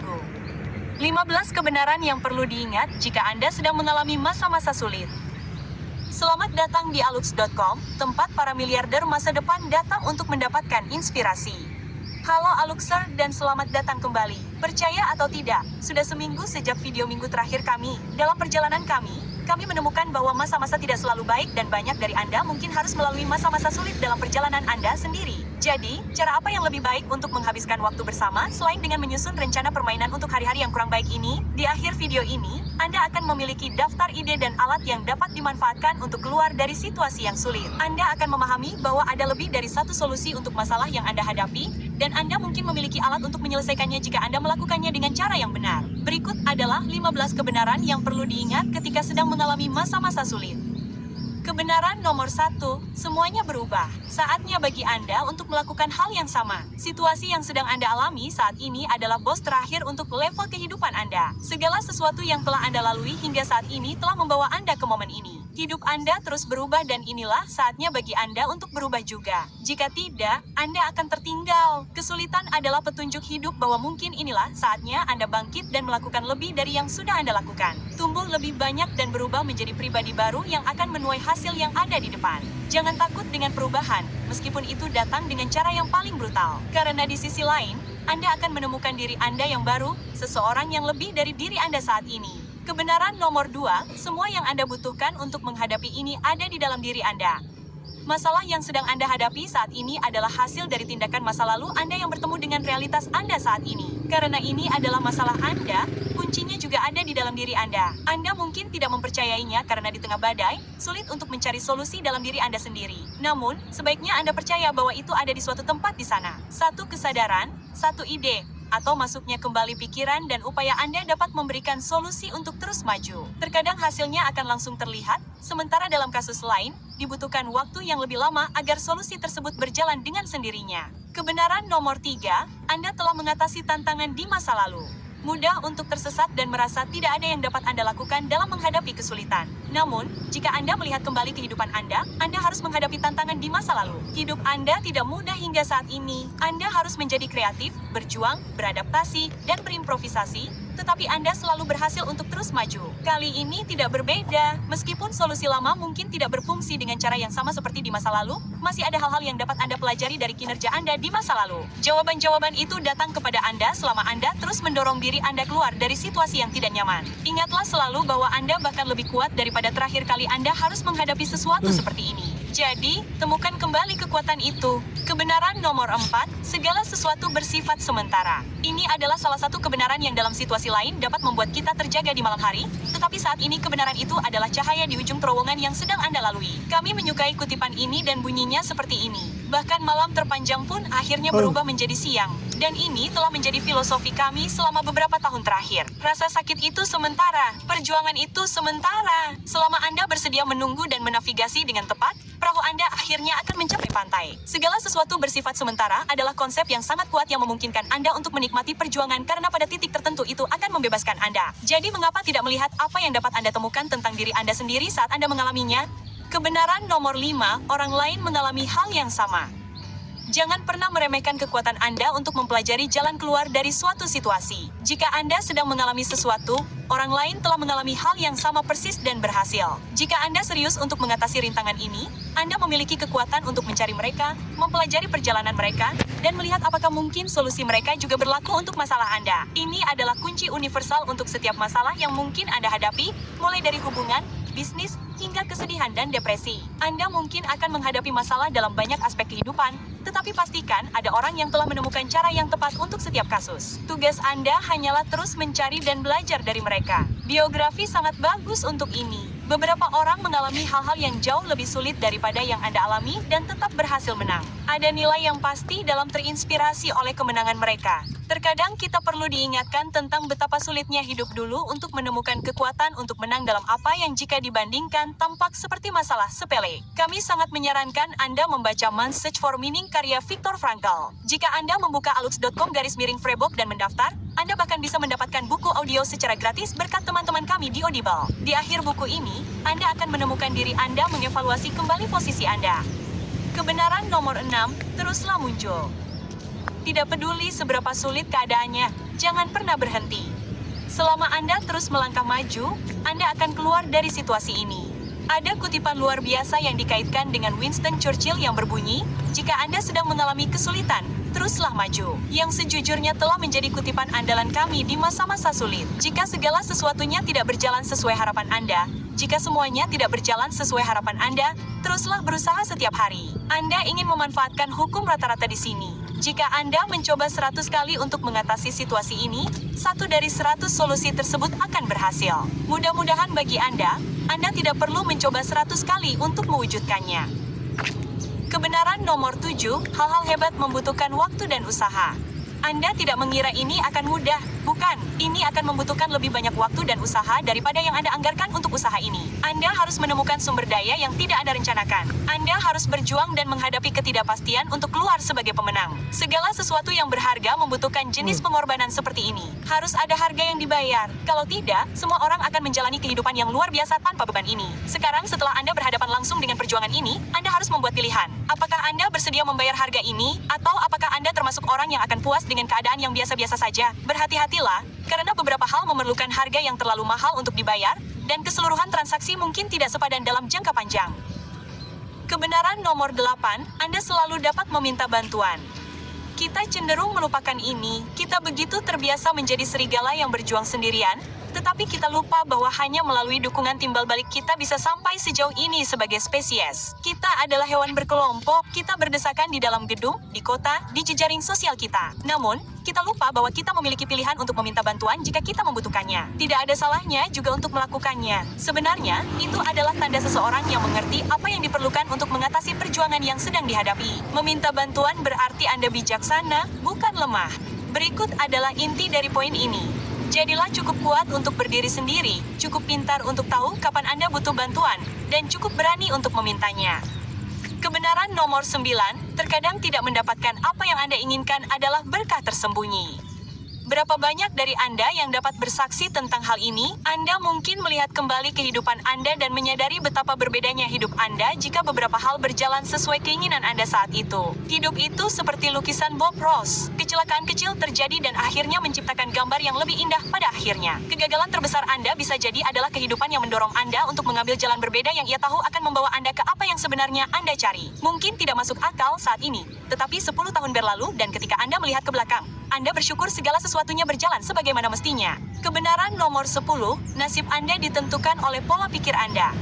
minggu. 15 kebenaran yang perlu diingat jika Anda sedang mengalami masa-masa sulit. Selamat datang di alux.com, tempat para miliarder masa depan datang untuk mendapatkan inspirasi. Halo Aluxer dan selamat datang kembali. Percaya atau tidak, sudah seminggu sejak video minggu terakhir kami. Dalam perjalanan kami menemukan bahwa masa-masa tidak selalu baik dan banyak dari Anda mungkin harus melalui masa-masa sulit dalam perjalanan Anda sendiri. Jadi, cara apa yang lebih baik untuk menghabiskan waktu bersama selain dengan menyusun rencana permainan untuk hari-hari yang kurang baik ini? Di akhir video ini, Anda akan memiliki daftar ide dan alat yang dapat dimanfaatkan untuk keluar dari situasi yang sulit. Anda akan memahami bahwa ada lebih dari satu solusi untuk masalah yang Anda hadapi, dan Anda mungkin memiliki alat untuk menyelesaikannya jika Anda melakukannya dengan cara yang benar. Berikut adalah 15 kebenaran yang perlu diingat ketika sedang mengalami masa-masa sulit. Kebenaran nomor 1, semuanya berubah. Saatnya bagi Anda untuk melakukan hal yang sama. Situasi yang sedang Anda alami saat ini adalah bos terakhir untuk level kehidupan Anda. Segala sesuatu yang telah Anda lalui hingga saat ini telah membawa Anda ke momen ini. Hidup Anda terus berubah dan inilah saatnya bagi Anda untuk berubah juga. Jika tidak, Anda akan tertinggal. Kesulitan adalah petunjuk hidup bahwa mungkin inilah saatnya Anda bangkit dan melakukan lebih dari yang sudah Anda lakukan. Tumbuh lebih banyak dan berubah menjadi pribadi baru yang akan menuai hasil yang ada di depan. Jangan takut dengan perubahan, meskipun itu datang dengan cara yang paling brutal. Karena di sisi lain, Anda akan menemukan diri Anda yang baru, seseorang yang lebih dari diri Anda saat ini. Kebenaran nomor 2, semua yang Anda butuhkan untuk menghadapi ini ada di dalam diri Anda. Masalah yang sedang Anda hadapi saat ini adalah hasil dari tindakan masa lalu Anda yang bertemu dengan realitas Anda saat ini. Karena ini adalah masalah Anda, kuncinya juga ada di dalam diri Anda. Anda mungkin tidak mempercayainya karena di tengah badai, sulit untuk mencari solusi dalam diri Anda sendiri. Namun, sebaiknya Anda percaya bahwa itu ada di suatu tempat di sana. Satu kesadaran, satu ide, atau masuknya kembali pikiran dan upaya Anda dapat memberikan solusi untuk terus maju. Terkadang hasilnya akan langsung terlihat, sementara dalam kasus lain, dibutuhkan waktu yang lebih lama agar solusi tersebut berjalan dengan sendirinya. Kebenaran nomor 3, Anda telah mengatasi tantangan di masa lalu. Mudah untuk tersesat dan merasa tidak ada yang dapat Anda lakukan dalam menghadapi kesulitan. Namun, jika Anda melihat kembali kehidupan Anda harus menghadapi tantangan di masa lalu. Hidup Anda tidak mudah hingga saat ini. Anda harus menjadi kreatif, berjuang, beradaptasi, dan berimprovisasi, tetapi Anda selalu berhasil untuk terus maju. Kali ini tidak berbeda. Meskipun solusi lama mungkin tidak berfungsi dengan cara yang sama seperti di masa lalu, masih ada hal-hal yang dapat Anda pelajari dari kinerja Anda di masa lalu. Jawaban-jawaban itu datang kepada Anda selama Anda terus mendorong diri Anda keluar dari situasi yang tidak nyaman. Ingatlah selalu bahwa Anda bahkan lebih kuat daripada terakhir kali Anda harus menghadapi sesuatu seperti ini. Jadi, temukan kembali kekuatan itu. Kebenaran nomor 4, segala sesuatu bersifat sementara. Ini adalah salah satu kebenaran yang dalam situasi lain dapat membuat kita terjaga di malam hari, tetapi saat ini kebenaran itu adalah cahaya di ujung terowongan yang sedang Anda lalui. Kami menyukai kutipan ini dan bunyinya seperti ini. Bahkan malam terpanjang pun akhirnya berubah menjadi siang. Dan ini telah menjadi filosofi kami selama beberapa tahun terakhir. Rasa sakit itu sementara, perjuangan itu sementara. Selama Anda bersedia menunggu dan menavigasi dengan tepat, perahu Anda akhirnya akan mencapai pantai. Segala sesuatu bersifat sementara adalah konsep yang sangat kuat yang memungkinkan Anda untuk menikmati perjuangan karena pada titik tertentu itu akan membebaskan Anda. Jadi mengapa tidak melihat apa yang dapat Anda temukan tentang diri Anda sendiri saat Anda mengalaminya? Kebenaran nomor 5, orang lain mengalami hal yang sama. Jangan pernah meremehkan kekuatan Anda untuk mempelajari jalan keluar dari suatu situasi. Jika Anda sedang mengalami sesuatu, orang lain telah mengalami hal yang sama persis dan berhasil. Jika Anda serius untuk mengatasi rintangan ini, Anda memiliki kekuatan untuk mencari mereka, mempelajari perjalanan mereka, dan melihat apakah mungkin solusi mereka juga berlaku untuk masalah Anda. Ini adalah kunci universal untuk setiap masalah yang mungkin Anda hadapi, mulai dari hubungan, bisnis, hingga kesedihan dan depresi. Anda mungkin akan menghadapi masalah dalam banyak aspek kehidupan, tetapi pastikan ada orang yang telah menemukan cara yang tepat untuk setiap kasus. Tugas Anda hanyalah terus mencari dan belajar dari mereka. Biografi sangat bagus untuk ini. Beberapa orang mengalami hal-hal yang jauh lebih sulit daripada yang Anda alami dan tetap berhasil menang. Ada nilai yang pasti dalam terinspirasi oleh kemenangan mereka. Terkadang kita perlu diingatkan tentang betapa sulitnya hidup dulu untuk menemukan kekuatan untuk menang dalam apa yang jika dibandingkan tampak seperti masalah sepele. Kami sangat menyarankan Anda membaca Man's Search for Meaning karya Viktor Frankl. Jika Anda membuka alux.com/Freiburg dan mendaftar, Anda bahkan bisa mendapatkan buku audio secara gratis berkat teman-teman kami di Audible. Di akhir buku ini, Anda akan menemukan diri Anda mengevaluasi kembali posisi Anda. Kebenaran nomor 6, teruslah muncul. Tidak peduli seberapa sulit keadaannya, jangan pernah berhenti. Selama Anda terus melangkah maju, Anda akan keluar dari situasi ini. Ada kutipan luar biasa yang dikaitkan dengan Winston Churchill yang berbunyi, "Jika Anda sedang mengalami kesulitan, teruslah maju." Yang sejujurnya telah menjadi kutipan andalan kami di masa-masa sulit. Jika segala sesuatunya tidak berjalan sesuai harapan Anda, jika semuanya tidak berjalan sesuai harapan Anda, teruslah berusaha setiap hari. Anda ingin memanfaatkan hukum rata-rata di sini. Jika Anda mencoba 100 kali untuk mengatasi situasi ini, 1 dari 100 solusi tersebut akan berhasil. Mudah-mudahan bagi Anda tidak perlu mencoba 100 kali untuk mewujudkannya. Kebenaran nomor 7, hal-hal hebat membutuhkan waktu dan usaha. Anda tidak mengira ini akan mudah, bukan? Ini akan membutuhkan lebih banyak waktu dan usaha daripada yang Anda anggarkan untuk usaha ini. Anda harus menemukan sumber daya yang tidak Anda rencanakan. Anda harus berjuang dan menghadapi ketidakpastian untuk keluar sebagai pemenang. Segala sesuatu yang berharga membutuhkan jenis pengorbanan seperti ini. Harus ada harga yang dibayar. Kalau tidak, semua orang akan menjalani kehidupan yang luar biasa tanpa beban ini. Sekarang setelah Anda berhadapan langsung dengan perjuangan ini, Anda harus membuat pilihan. Apakah Anda bersedia membayar harga ini, atau apakah Anda termasuk orang yang akan puas dengan keadaan yang biasa-biasa saja? Berhati-hatilah, karena beberapa hal memerlukan harga yang terlalu mahal untuk dibayar, dan keseluruhan transaksi mungkin tidak sepadan dalam jangka panjang. Kebenaran nomor 8, Anda selalu dapat meminta bantuan. Kita cenderung melupakan ini, kita begitu terbiasa menjadi serigala yang berjuang sendirian, tetapi kita lupa bahwa hanya melalui dukungan timbal balik kita bisa sampai sejauh ini sebagai spesies. Kita adalah hewan berkelompok, kita berdesakan di dalam gedung, di kota, di jejaring sosial kita. Namun, kita lupa bahwa kita memiliki pilihan untuk meminta bantuan jika kita membutuhkannya. Tidak ada salahnya juga untuk melakukannya. Sebenarnya, itu adalah tanda seseorang yang mengerti apa yang diperlukan untuk mengatasi perjuangan yang sedang dihadapi. Meminta bantuan berarti Anda bijaksana, bukan lemah. Berikut adalah inti dari poin ini. Jadilah cukup kuat untuk berdiri sendiri, cukup pintar untuk tahu kapan Anda butuh bantuan, dan cukup berani untuk memintanya. Kebenaran nomor 9, terkadang tidak mendapatkan apa yang Anda inginkan adalah berkah tersembunyi. Berapa banyak dari Anda yang dapat bersaksi tentang hal ini? Anda mungkin melihat kembali kehidupan Anda dan menyadari betapa berbedanya hidup Anda jika beberapa hal berjalan sesuai keinginan Anda saat itu. Hidup itu seperti lukisan Bob Ross. Kecelakaan kecil terjadi dan akhirnya menciptakan gambar yang lebih indah pada akhirnya. Kegagalan terbesar Anda bisa jadi adalah kehidupan yang mendorong Anda untuk mengambil jalan berbeda yang ia tahu akan membawa Anda ke apa yang sebenarnya Anda cari. Mungkin tidak masuk akal saat ini, tetapi 10 tahun berlalu dan ketika Anda melihat ke belakang, Anda bersyukur segala sesuatunya berjalan sebagaimana mestinya. Kebenaran nomor 10, nasib Anda ditentukan oleh pola pikir Anda.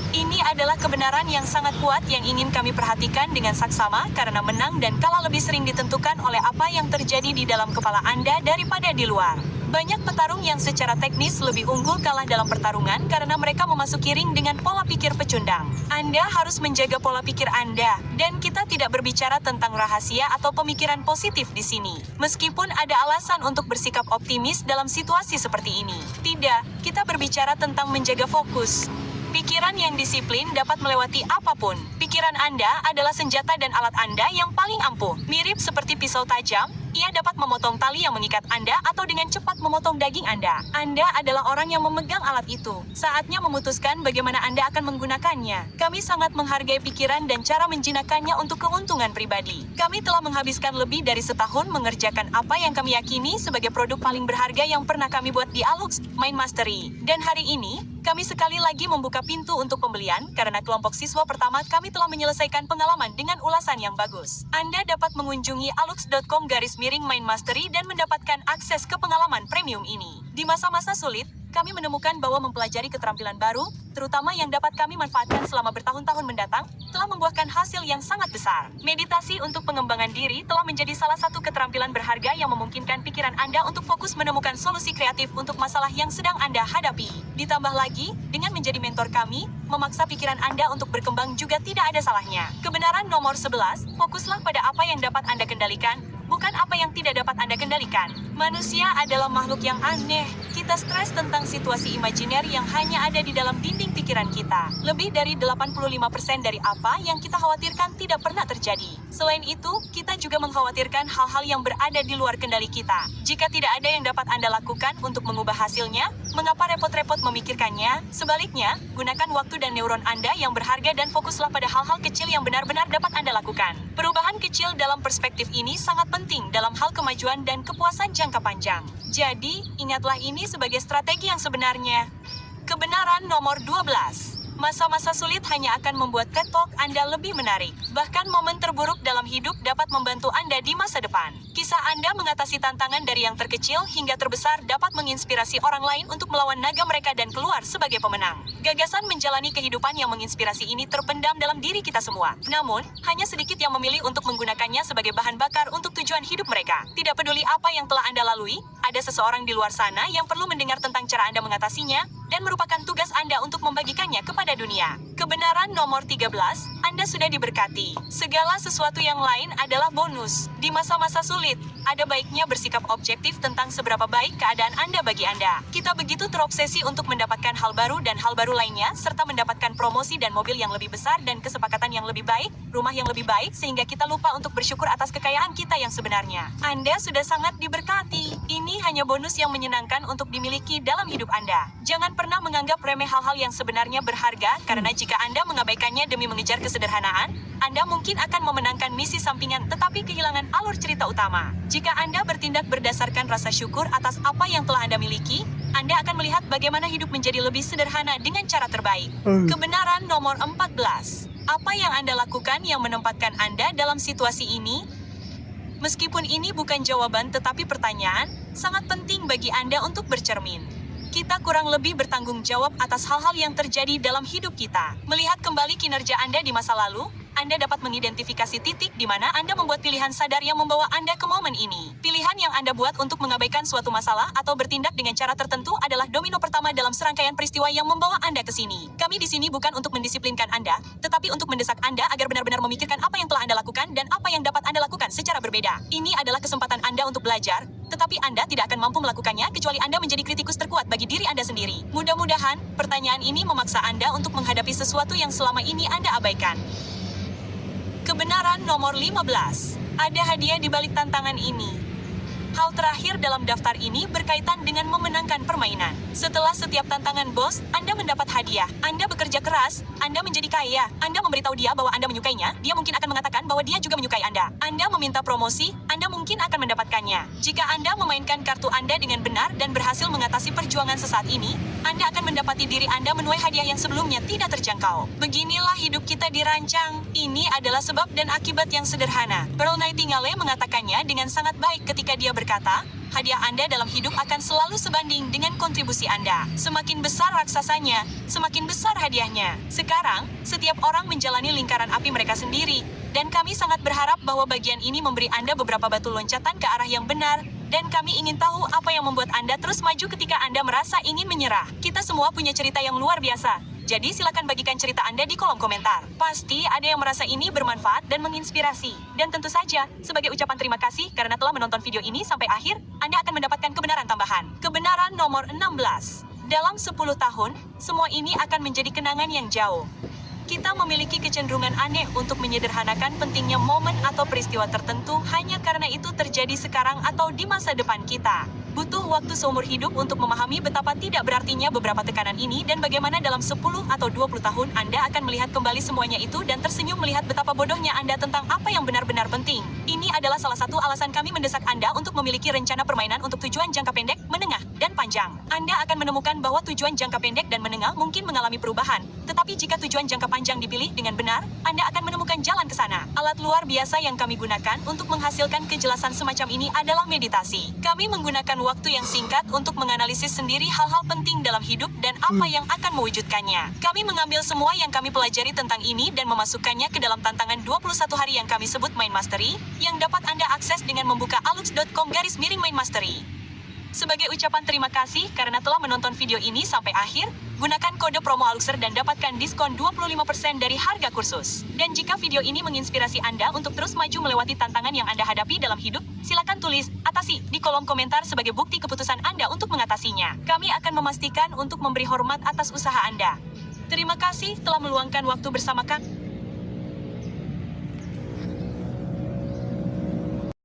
Ini adalah kebenaran yang sangat kuat yang ingin kami perhatikan dengan saksama karena menang dan kalah lebih sering ditentukan oleh apa yang terjadi di dalam kepala Anda daripada di luar. Banyak petarung yang secara teknis lebih unggul kalah dalam pertarungan karena mereka memasuki ring dengan pola pikir pecundang. Anda harus menjaga pola pikir Anda, dan kita tidak berbicara tentang rahasia atau pemikiran positif di sini. Meskipun ada alasan untuk bersikap optimis dalam situasi seperti ini. Tidak, kita berbicara tentang menjaga fokus. Pikiran yang disiplin dapat melewati apapun. Pikiran Anda adalah senjata dan alat Anda yang paling ampuh. Mirip seperti pisau tajam, ia dapat memotong tali yang mengikat Anda atau dengan cepat memotong daging Anda. Anda adalah orang yang memegang alat itu. Saatnya memutuskan bagaimana Anda akan menggunakannya. Kami sangat menghargai pikiran dan cara menjinakkannya untuk keuntungan pribadi. Kami telah menghabiskan lebih dari setahun mengerjakan apa yang kami yakini sebagai produk paling berharga yang pernah kami buat di Alux, Mind Mastery. Dan hari ini, kami sekali lagi membuka pintu untuk pembelian karena kelompok siswa pertama kami telah menyelesaikan pengalaman dengan ulasan yang bagus. Anda dapat mengunjungi alux.com/Mind Mastery dan mendapatkan akses ke pengalaman premium ini. Di masa-masa sulit, kami menemukan bahwa mempelajari keterampilan baru, terutama yang dapat kami manfaatkan selama bertahun-tahun mendatang, telah membuahkan hasil yang sangat besar. Meditasi untuk pengembangan diri telah menjadi salah satu keterampilan berharga yang memungkinkan pikiran Anda untuk fokus menemukan solusi kreatif untuk masalah yang sedang Anda hadapi. Ditambah lagi, dengan menjadi mentor kami, memaksa pikiran Anda untuk berkembang juga tidak ada salahnya. Kebenaran nomor 11, fokuslah pada apa yang dapat Anda kendalikan, bukan apa yang tidak dapat Anda kendalikan. Manusia adalah makhluk yang aneh. Kita stres tentang situasi imajiner yang hanya ada di dalam dinding pikiran kita. Lebih dari 85% dari apa yang kita khawatirkan tidak pernah terjadi. Selain itu, kita juga mengkhawatirkan hal-hal yang berada di luar kendali kita. Jika tidak ada yang dapat Anda lakukan untuk mengubah hasilnya, mengapa repot-repot memikirkannya? Sebaliknya, gunakan waktu dan neuron Anda yang berharga dan fokuslah pada hal-hal kecil yang benar-benar dapat Anda lakukan. Perubahan kecil dalam perspektif ini sangat penting penting dalam hal kemajuan dan kepuasan jangka panjang. Jadi, ingatlah ini sebagai strategi yang sebenarnya. Kebenaran nomor 12. Masa-masa sulit hanya akan membuat TED Talk Anda lebih menarik. Bahkan momen terburuk dalam hidup dapat membantu Anda di masa depan. Kisah Anda mengatasi tantangan dari yang terkecil hingga terbesar dapat menginspirasi orang lain untuk melawan naga mereka dan keluar sebagai pemenang. Gagasan menjalani kehidupan yang menginspirasi ini terpendam dalam diri kita semua. Namun, hanya sedikit yang memilih untuk menggunakannya sebagai bahan bakar untuk tujuan hidup mereka. Tidak peduli apa yang telah Anda lalui, ada seseorang di luar sana yang perlu mendengar tentang cara Anda mengatasinya, dan merupakan tugas Anda untuk membagikannya kepada dunia. Kebenaran nomor 13, Anda sudah diberkati. Segala sesuatu yang lain adalah bonus. Di masa-masa sulit, ada baiknya bersikap objektif tentang seberapa baik keadaan Anda bagi Anda. Kita begitu terobsesi untuk mendapatkan hal baru dan hal baru lainnya, serta mendapatkan promosi dan mobil yang lebih besar dan kesepakatan yang lebih baik, rumah yang lebih baik, sehingga kita lupa untuk bersyukur atas kekayaan kita yang sebenarnya. Anda sudah sangat diberkati. Ini hanya bonus yang menyenangkan untuk dimiliki dalam hidup Anda. Jangan pernah menganggap remeh hal-hal yang sebenarnya berharga, karena jika Anda mengabaikannya demi mengejar kesederhanaan, Anda mungkin akan memenangkan misi sampingan tetapi kehilangan alur cerita utama. Jika Anda bertindak berdasarkan rasa syukur atas apa yang telah Anda miliki, Anda akan melihat bagaimana hidup menjadi lebih sederhana dengan cara terbaik. Kebenaran nomor 14. Apa yang Anda lakukan yang menempatkan Anda dalam situasi ini? Meskipun ini bukan jawaban tetapi pertanyaan, sangat penting bagi Anda untuk bercermin. Kita kurang lebih bertanggung jawab atas hal-hal yang terjadi dalam hidup kita. Melihat kembali kinerja Anda di masa lalu, Anda dapat mengidentifikasi titik di mana Anda membuat pilihan sadar yang membawa Anda ke momen ini. Pilihan yang Anda buat untuk mengabaikan suatu masalah atau bertindak dengan cara tertentu adalah domino pertama dalam serangkaian peristiwa yang membawa Anda ke sini. Kami di sini bukan untuk mendisiplinkan Anda, tetapi untuk mendesak Anda agar benar-benar memikirkan apa yang telah Anda lakukan dan apa yang dapat Anda lakukan secara berbeda. Ini adalah kesempatan Anda untuk belajar, tetapi Anda tidak akan mampu melakukannya kecuali Anda menjadi kritikus terkuat bagi diri Anda sendiri. Mudah-mudahan, pertanyaan ini memaksa Anda untuk menghadapi sesuatu yang selama ini Anda abaikan. Kebenaran nomor 15. Ada hadiah di balik tantangan ini. Hal terakhir dalam daftar ini berkaitan dengan memenangkan permainan. Setelah setiap tantangan bos, Anda mendapat hadiah. Anda bekerja keras, Anda menjadi kaya, Anda memberitahu dia bahwa Anda menyukainya, dia mungkin akan mengatakan bahwa dia juga menyukai Anda. Anda meminta promosi, Anda mungkin akan mendapatkannya. Jika Anda memainkan kartu Anda dengan benar dan berhasil mengatasi perjuangan sesaat ini, Anda akan mendapati diri Anda menuai hadiah yang sebelumnya tidak terjangkau. Beginilah hidup kita dirancang. Ini adalah sebab dan akibat yang sederhana. Pearl Nightingale mengatakannya dengan sangat baik ketika dia berkata, hadiah Anda dalam hidup akan selalu sebanding dengan kontribusi Anda. Semakin besar raksasanya, semakin besar hadiahnya. Sekarang, setiap orang menjalani lingkaran api mereka sendiri, dan kami sangat berharap bahwa bagian ini memberi Anda beberapa batu loncatan ke arah yang benar, dan kami ingin tahu apa yang membuat Anda terus maju ketika Anda merasa ingin menyerah. Kita semua punya cerita yang luar biasa. Jadi silakan bagikan cerita Anda di kolom komentar. Pasti ada yang merasa ini bermanfaat dan menginspirasi. Dan tentu saja, sebagai ucapan terima kasih karena telah menonton video ini sampai akhir, Anda akan mendapatkan kebenaran tambahan. Kebenaran nomor 16. Dalam 10 tahun, semua ini akan menjadi kenangan yang jauh. Kita memiliki kecenderungan aneh untuk menyederhanakan pentingnya momen atau peristiwa tertentu hanya karena itu terjadi sekarang atau di masa depan kita. Butuh waktu seumur hidup untuk memahami betapa tidak berartinya beberapa tekanan ini dan bagaimana dalam 10 atau 20 tahun Anda akan melihat kembali semuanya itu dan tersenyum melihat betapa bodohnya Anda tentang apa yang benar-benar penting. Ini adalah salah satu alasan kami mendesak Anda untuk memiliki rencana permainan untuk tujuan jangka pendek, menengah, dan panjang. Anda akan menemukan bahwa tujuan jangka pendek dan menengah mungkin mengalami perubahan, tetapi jika tujuan jangka panjang dipilih dengan benar, Anda akan menemukan jalan ke sana. Alat luar biasa yang kami gunakan untuk menghasilkan kejelasan semacam ini adalah meditasi. Kami menggunakan waktu yang singkat untuk menganalisis sendiri hal-hal penting dalam hidup dan apa yang akan mewujudkannya. Kami mengambil semua yang kami pelajari tentang ini dan memasukkannya ke dalam tantangan 21 hari yang kami sebut Mind Mastery, yang dapat Anda akses dengan membuka alux.com/Mind Mastery. Sebagai ucapan terima kasih karena telah menonton video ini sampai akhir, gunakan kode promo Aluxer dan dapatkan diskon 25% dari harga kursus. Dan jika video ini menginspirasi Anda untuk terus maju melewati tantangan yang Anda hadapi dalam hidup, silakan tulis "atasi" di kolom komentar sebagai bukti keputusan Anda untuk mengatasinya. Kami akan memastikan untuk memberi hormat atas usaha Anda. Terima kasih telah meluangkan waktu bersama kami.